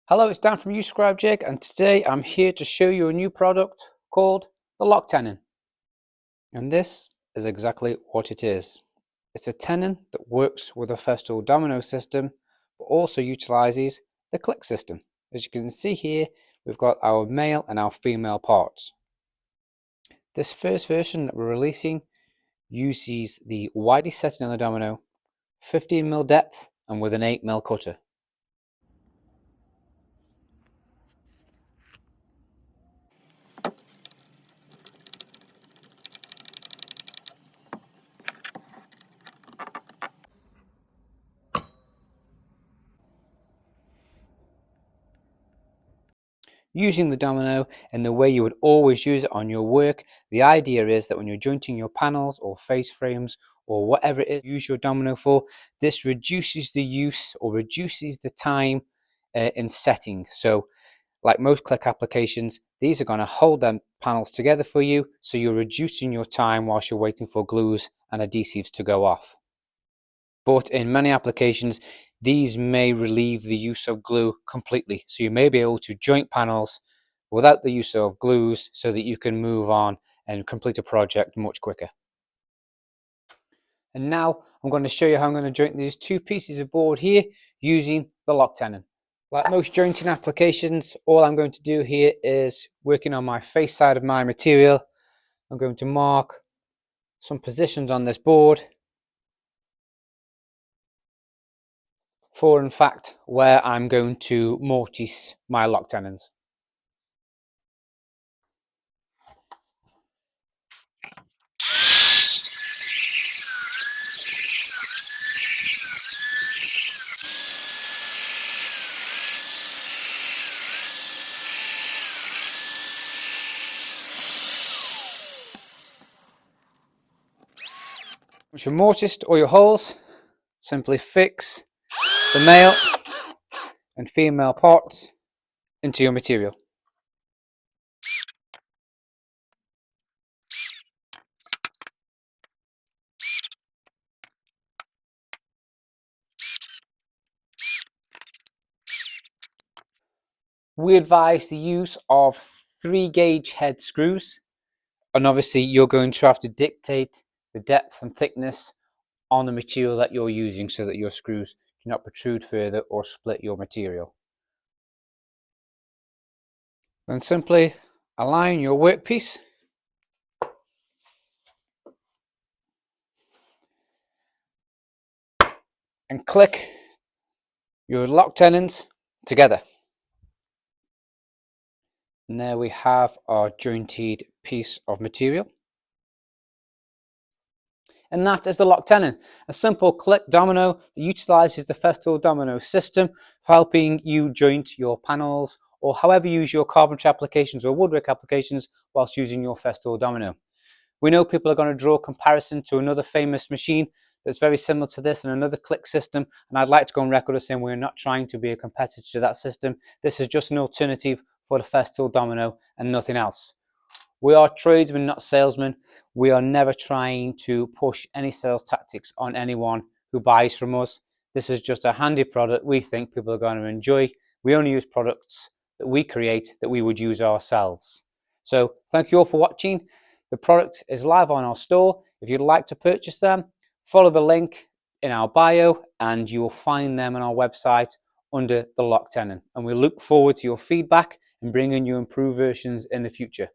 Hello, it's Dan from U-Scribe Jig, and today I'm here to show you a new product called the Lock Tenon. And this is exactly what it is. It's a tenon that works with a Festool Domino system, but also utilizes the click system. As you can see here, we've got our male and our female parts. This first version that we're releasing uses the widest setting on the domino, 15mm depth, and with an 8mm cutter. Using the domino in the way you would always use it on your work, the idea is that when you're jointing your panels or face frames or whatever it is you use your domino for, this reduces the use or reduces the time in setting. So like most click applications, these are going to hold them panels together for you, so you're reducing your time whilst you're waiting for glues and adhesives to go off. But in many applications, these may relieve the use of glue completely. So you may be able to joint panels without the use of glues so that you can move on and complete a project much quicker. And now I'm going to show you how I'm going to joint these two pieces of board here using the Lock Tenon. Like most jointing applications, all I'm going to do here is working on my face side of my material. I'm going to mark some positions on this board for, in fact, where I'm going to mortise my lock tenons. Once you've mortised all your holes, simply fix the male and female parts into your material. We advise the use of 3-gauge head screws, and obviously you're going to have to dictate the depth and thickness on the material that you're using so that your screws do not protrude further or split your material. Then simply align your workpiece and click your lock tenons together. And there we have our jointed piece of material. And that is the Lock Tenon, a simple click domino that utilizes the Festool Domino system for helping you joint your panels or however you use your carpentry applications or woodwork applications whilst using your Festool Domino. We know people are going to draw a comparison to another famous machine that's very similar to this and another click system, and I'd like to go on record as saying we're not trying to be a competitor to that system. This is just an alternative for the Festool Domino and nothing else. We are tradesmen, not salesmen. We are never trying to push any sales tactics on anyone who buys from us. This is just a handy product we think people are going to enjoy. We only use products that we create that we would use ourselves. So thank you all for watching. The product is live on our store. If you'd like to purchase them, follow the link in our bio and you will find them on our website under the Lock Tenon. And we look forward to your feedback and bringing you improved versions in the future.